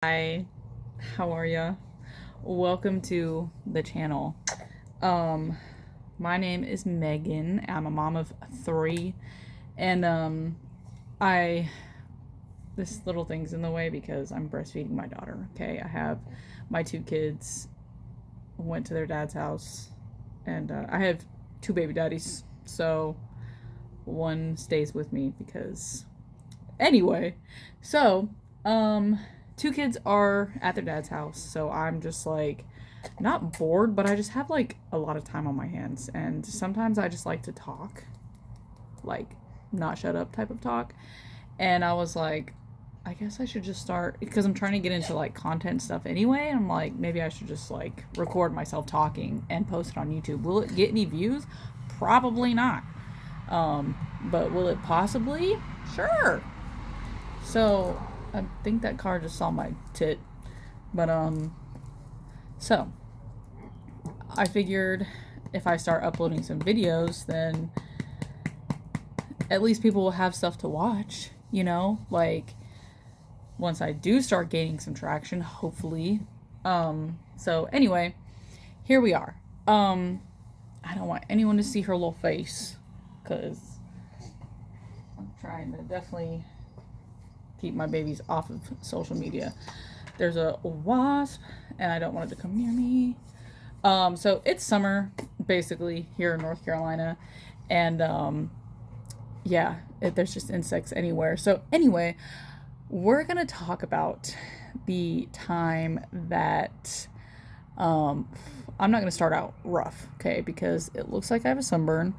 Hi, how are ya? Welcome to the channel. Um, my name is Megan. I'm a mom of three, and I this little thing's in the way because I'm breastfeeding my daughter. Okay, I have my two kids went to their dad's house, and I have two baby daddies, so one stays with me because anyway, so um two kids are at their dad's house, so I'm just like not bored, but I just have like a lot of time on my hands, and sometimes I just like to talk, like not shut up type of talk. And I was like, I guess I should just start because I'm trying to get into like content stuff anyway. And I'm like, maybe I should just like record myself talking and post it on YouTube. Will it get any views? Probably not. But will it possibly? Sure. So I think that car just saw my tit. But so I figured if I start uploading some videos, then at least people will have stuff to watch, like once I do start gaining some traction, hopefully. So anyway, here we are. I don't want anyone to see her little face cuz I'm trying to definitely keep my babies off of social media. There's a wasp and I don't want it to come near me. So it's summer basically here in North Carolina, and yeah, there's just insects anywhere. So anyway, we're gonna talk about the time that I'm not gonna start out rough, okay? Because it looks like I have a sunburn.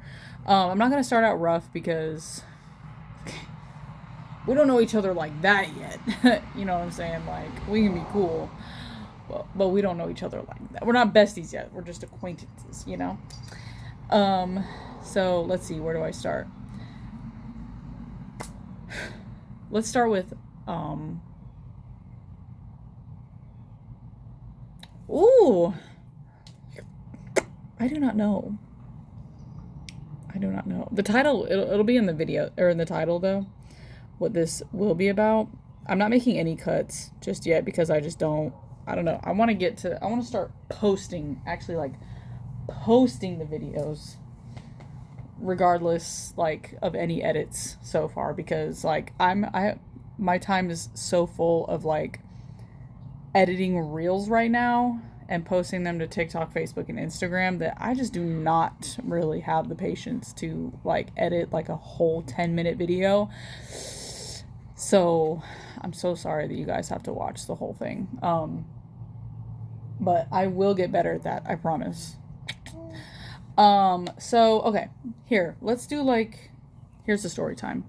I'm not gonna start out rough because we don't know each other like that yet. You know what I'm saying? Like, we can be cool, but we don't know each other like that. We're not besties yet. We're just acquaintances. So let's see. Where do I start? Let's start with ooh, I do not know. I do not know. The title, it'll be in the video, or in the title though, what this will be about. I'm not making any cuts just yet because I don't know. I want to start posting, actually, like posting the videos regardless, like, of any edits so far, because like my time is so full of like editing reels right now and posting them to TikTok, Facebook, and Instagram that I just do not really have the patience to like edit like a whole 10-minute video. So I'm so sorry that you guys have to watch the whole thing. But I will get better at that, I promise. So okay, here's the story time.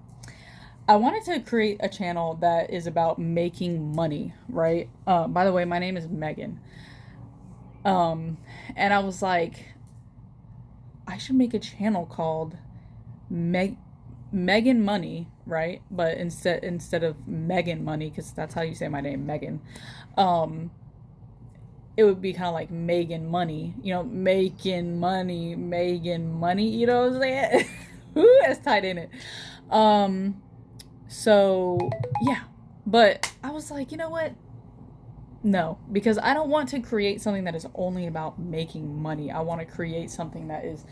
I wanted to create a channel that is about making money, right? By the way, my name is Megan. And I was like, I should make a channel called Megan Money, right? But instead of Megan Money, because that's how you say my name, Megan. It would be kind of like Megan Money, making money, Megan Money. You know what I'm saying? Ooh, that's tight in it. So yeah, but I was like, you know what? No, because I don't want to create something that is only about making money. I want to create something that is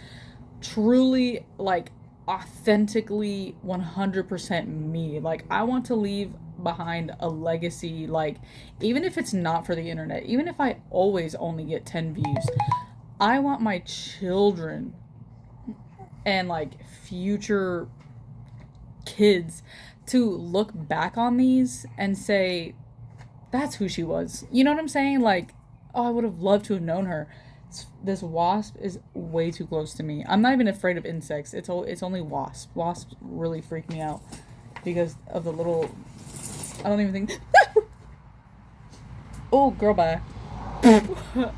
truly, like, authentically 100% me. Like, I want to leave behind a legacy, like, even if it's not for the internet, even if I always only get 10 views, I want my children and like future kids to look back on these and say, that's who she was. You know what I'm saying? Like, oh, I would have loved to have known her. This wasp is way too close to me. I'm not even afraid of insects. It's only wasps. Wasps really freak me out because of the little. I don't even think. Oh, girl, bye.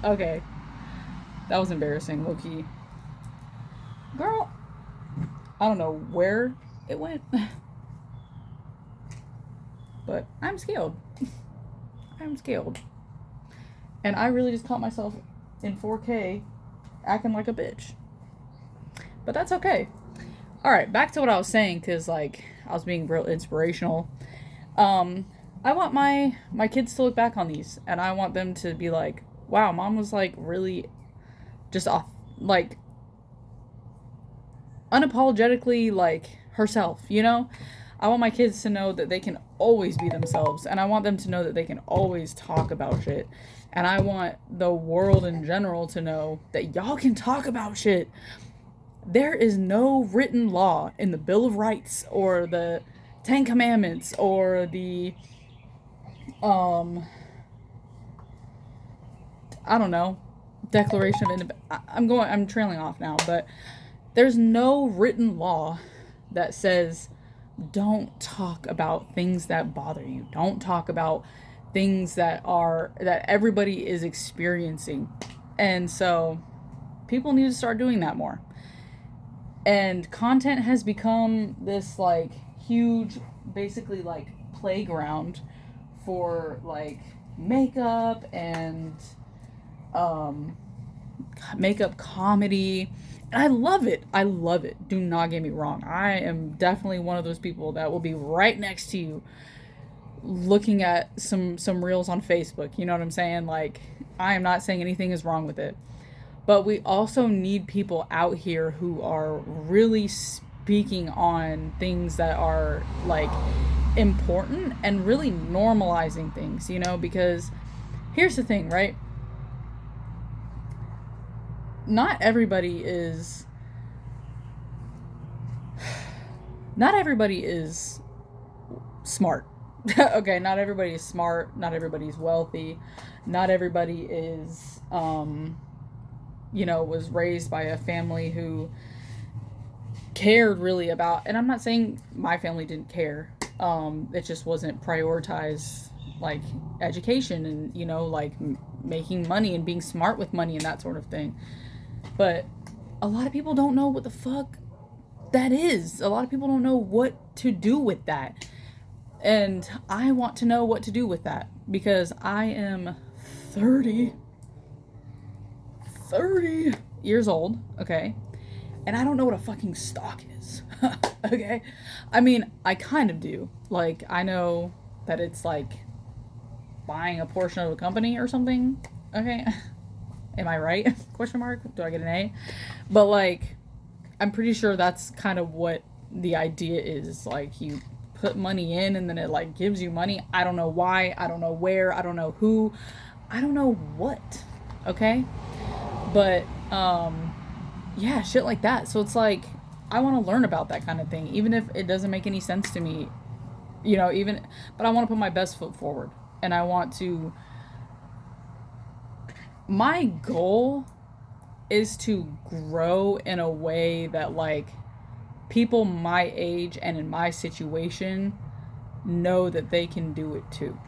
Okay, that was embarrassing, low key. Girl, I don't know where it went, but I'm scared. I'm scared. And I really just caught myself in 4K acting like a bitch. But that's okay. All right, back to what I was saying, because like I was being real inspirational. Um, I want my kids to look back on these, and I want them to be like, wow, mom was like really just off, like unapologetically like herself, you know? I want my kids to know that they can always be themselves, and I want them to know that they can always talk about shit. And I want the world in general to know that y'all can talk about shit. There is no written law in the Bill of Rights or the Ten Commandments or the um I don't know, Declaration of Independence. I'm trailing off now, but there's no written law that says don't talk about things that bother you. Don't talk about things that everybody is experiencing. And so people need to start doing that more. And content has become this like huge, basically like playground for like makeup and makeup comedy. And I love it. I love it. Do not get me wrong. I am definitely one of those people that will be right next to you looking at some reels on Facebook. You know what I'm saying? Like, I am not saying anything is wrong with it. But we also need people out here who are really speaking on things that are like important and really normalizing things, you know, because here's the thing, right? Not everybody is smart. Okay, not everybody is smart, not everybody's wealthy, not everybody is was raised by a family who cared really about, and I'm not saying my family didn't care. It just wasn't prioritized, like education and, like making money and being smart with money and that sort of thing. But a lot of people don't know what the fuck that is. A lot of people don't know what to do with that. And I want to know what to do with that because I am 30 years old, okay? And I don't know what a fucking stock is, okay? I mean, I kind of do. Like, I know that it's like buying a portion of a company or something, okay? Am I right? Question mark. Do I get an A? But like, I'm pretty sure that's kind of what the idea is. Like, you put money in and then it like gives you money. I don't know why. I don't know where. I don't know who. I don't know what. Okay? But yeah, shit like that. So it's like I want to learn about that kind of thing, even if it doesn't make any sense to me. But I want to put my best foot forward, and I want to. My goal is to grow in a way that like people my age and in my situation know that they can do it too.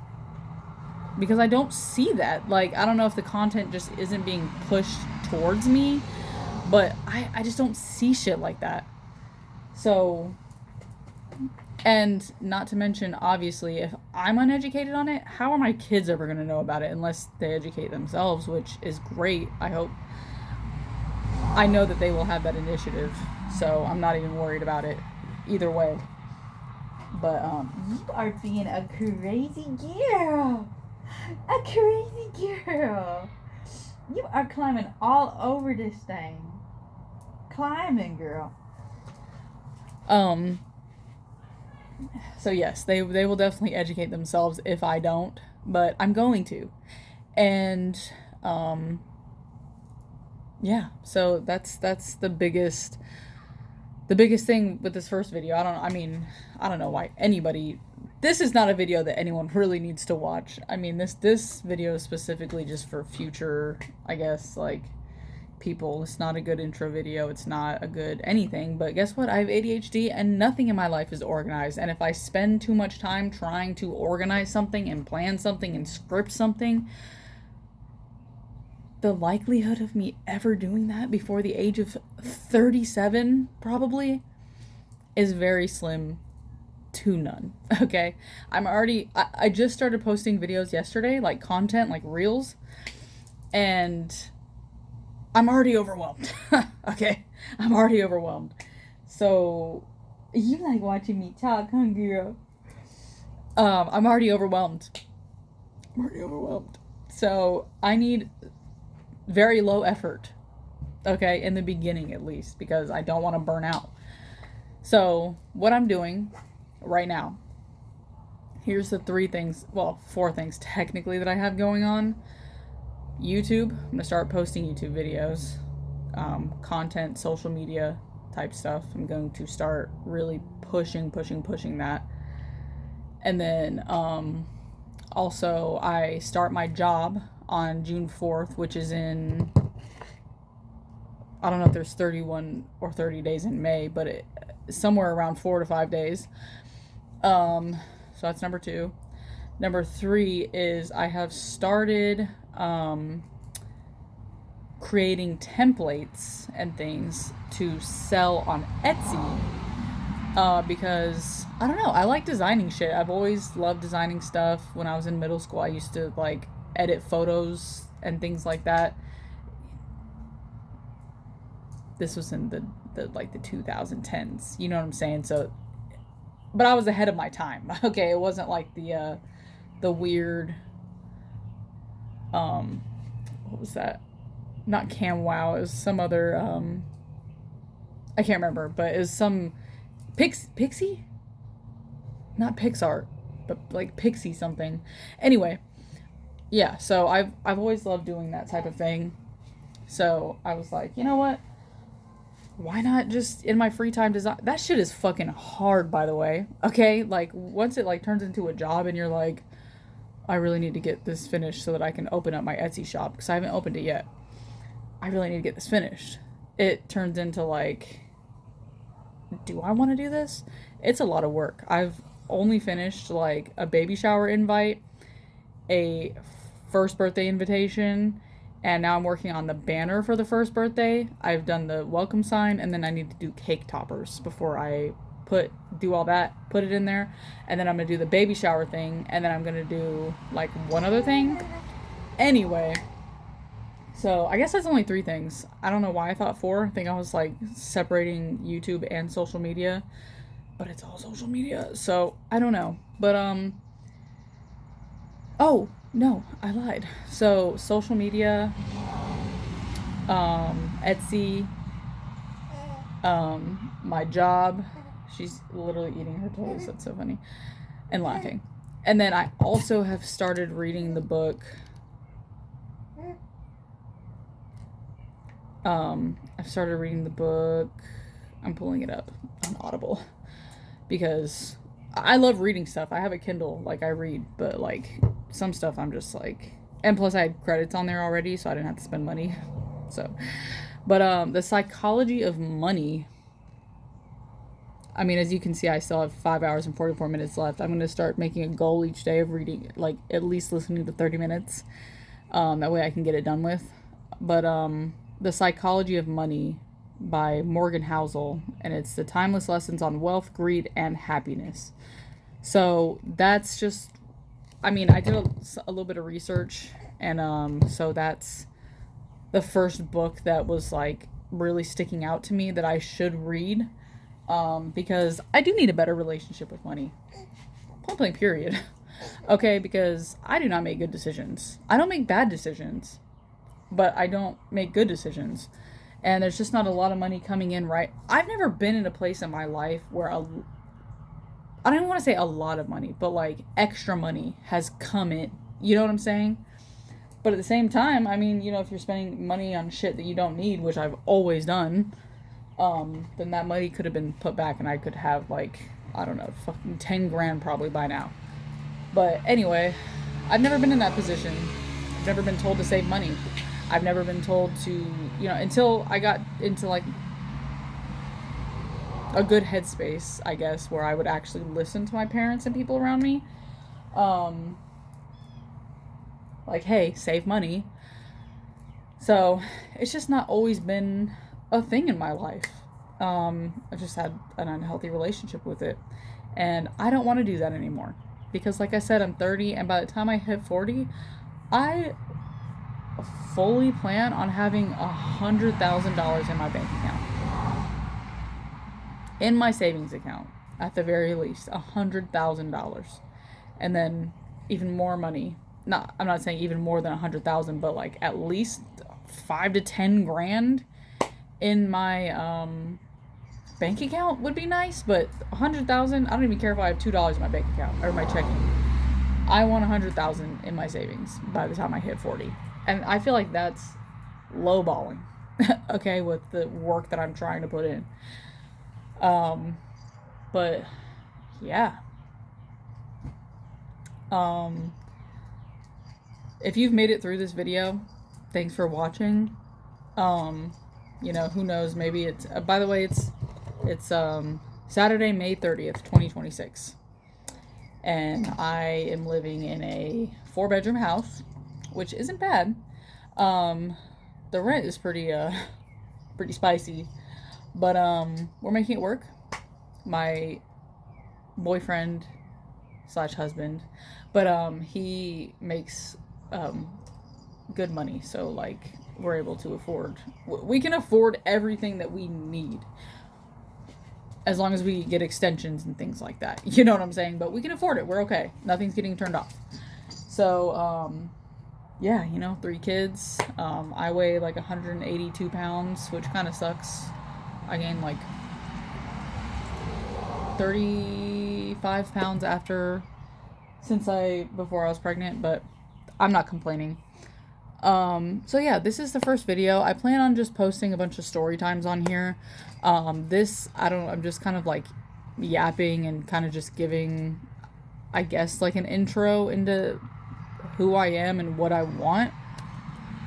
Because I don't see that. Like, I don't know if the content just isn't being pushed towards me, but I just don't see shit like that. So, and not to mention, obviously, if I'm uneducated on it, how are my kids ever going to know about it unless they educate themselves, which is great. I know that they will have that initiative, so I'm not even worried about it either way. But, you are being a crazy girl. A crazy girl. You are climbing all over this thing. Climbing, girl. So yes, they will definitely educate themselves if I don't, but I'm going to. And yeah, so that's the biggest thing with this first video. I don't know why anybody. This is not a video that anyone really needs to watch. I mean, this video is specifically just for future, I guess, like, people. It's not a good intro video. It's not a good anything. But guess what? I have ADHD and nothing in my life is organized. And if I spend too much time trying to organize something and plan something and script something, the likelihood of me ever doing that before the age of 37 probably is very slim to none. Okay, I just started posting videos yesterday, like content, like reels, and I'm already overwhelmed. Okay, I'm already overwhelmed. So you like watching me talk, huh, girl? I'm already overwhelmed. So I need very low effort, okay, in the beginning at least, because I don't want to burn out. So what I'm doing right now, here's the four things technically that I have going on. YouTube, I'm going to start posting YouTube videos, content, social media type stuff. I'm going to start really pushing that. And then also I start my job on June 4th, which is in, I don't know if there's 31 or 30 days in May, but somewhere around 4 to 5 days. So that's number 2. Number 3 is I have started creating templates and things to sell on Etsy, because I don't know, I like designing shit. I've always loved designing stuff. When I was in middle school, I used to like edit photos and things like that. This was in the 2010s, you know what I'm saying? So, but I was ahead of my time. Okay, it wasn't like the weird, what was that? Not CamWow. It was some other, I can't remember, but it was some Pixie? Not PixArt, but like Pixie something. Anyway, yeah, so I've always loved doing that type of thing. So I was like, you know what? Why not just in my free time design? That shit is fucking hard, by the way. Okay, like once it like turns into a job and you're like, I really need to get this finished so that I can open up my Etsy shop, because I haven't opened it yet. I really need to get this finished. It turns into like, do I want to do this? It's a lot of work. I've only finished like a baby shower invite, a first birthday invitation, and now I'm working on the banner for the first birthday. I've done the welcome sign, and then I need to do cake toppers before I do all that, put it in there. And then I'm gonna do the baby shower thing, and then I'm gonna do like one other thing. Anyway, so I guess that's only 3 things. I don't know why I thought 4. I think I was like separating YouTube and social media, but it's all social media. So I don't know. But oh no, I lied. So social media, Etsy, my job. She's literally eating her toes. That's so funny. And laughing. And then I also have started reading the book. I've started reading the book. I'm pulling it up on Audible because I love reading stuff. I have a Kindle, like I read, but like some stuff I'm just like, and plus I had credits on there already, so I didn't have to spend money. So, but The Psychology of Money. I mean, as you can see, I still have 5 hours and 44 minutes left. I'm going to start making a goal each day of reading, like at least listening to 30 minutes. That way I can get it done with. But The Psychology of Money by Morgan Housel, and it's the timeless lessons on wealth, greed, and happiness. So that's just, I mean, I did a little bit of research, and so that's the first book that was like really sticking out to me that I should read, because I do need a better relationship with money. Point blank period. Okay, because I do not make good decisions. I don't make bad decisions, but I don't make good decisions. And there's just not a lot of money coming in, right? I've never been in a place in my life where I don't even want to say a lot of money, but like extra money has come in. You know what I'm saying? But at the same time, I mean, you know, if you're spending money on shit that you don't need, which I've always done, then that money could have been put back and I could have like, I don't know, fucking 10 grand probably by now. But anyway, I've never been in that position. I've never been told to save money. I've never been told to, you know, until I got into like a good headspace, I guess, where I would actually listen to my parents and people around me. Like, hey, save money. So it's just not always been a thing in my life. I've just had an unhealthy relationship with it. And I don't want to do that anymore. Because like I said, I'm 30, and by the time I hit 40, I fully plan on having $100,000 in my bank account. In my savings account, at the very least, $100,000. and then even more money. I'm not saying even more than 100,000, but like at least 5 to 10 grand in my bank account would be nice. But 100,000, I don't even care if I have $2 in my bank account or my checking. I want 100,000 in my savings by the time I hit 40, and I feel like that's lowballing. Okay, with the work that I'm trying to put in. But yeah. If you've made it through this video, thanks for watching. You know, who knows, maybe it's by the way, it's Saturday, May 30th, 2026. And I am living in a 4-bedroom house, which isn't bad. The rent is pretty spicy, but we're making it work. My boyfriend / husband, but he makes good money, so like we're able to we can afford everything that we need, as long as we get extensions and things like that, you know what I'm saying? But we can afford it, we're okay, nothing's getting turned off. So yeah, you know, 3 kids. I weigh like 182 pounds, which kind of sucks. I gained like 35 pounds before I was pregnant, but I'm not complaining. So yeah, this is the first video. I plan on just posting a bunch of story times on here. I'm just kind of like yapping and kind of just giving, I guess, like an intro into who I am and what I want.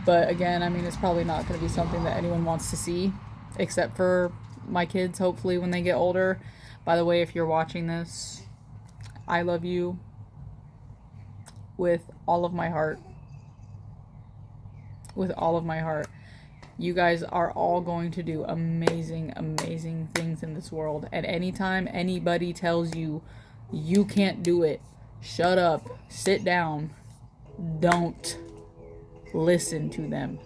But again, I mean, it's probably not going to be something that anyone wants to see, except for my kids, hopefully, when they get older. By the way, if you're watching this, I love you with all of my heart. With all of my heart. You guys are all going to do amazing, amazing things in this world. At any time anybody tells you you can't do it, shut up, sit down. Don't listen to them.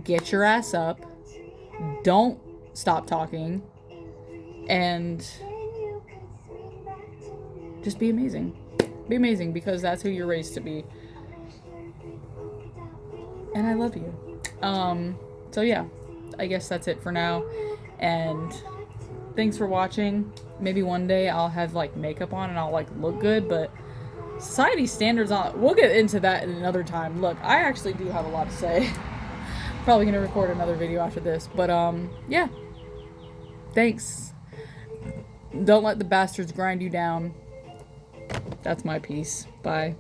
Get your ass up. Don't stop talking. And just be amazing. Be amazing, because that's who you're raised to be. And I love you. So yeah, I guess that's it for now. And thanks for watching. Maybe one day I'll have like makeup on and I'll like look good, but society standards we'll get into that in another time. Look, I actually do have a lot to say. Probably gonna record another video after this, but yeah, thanks. Don't let the bastards grind you down. That's my piece. Bye.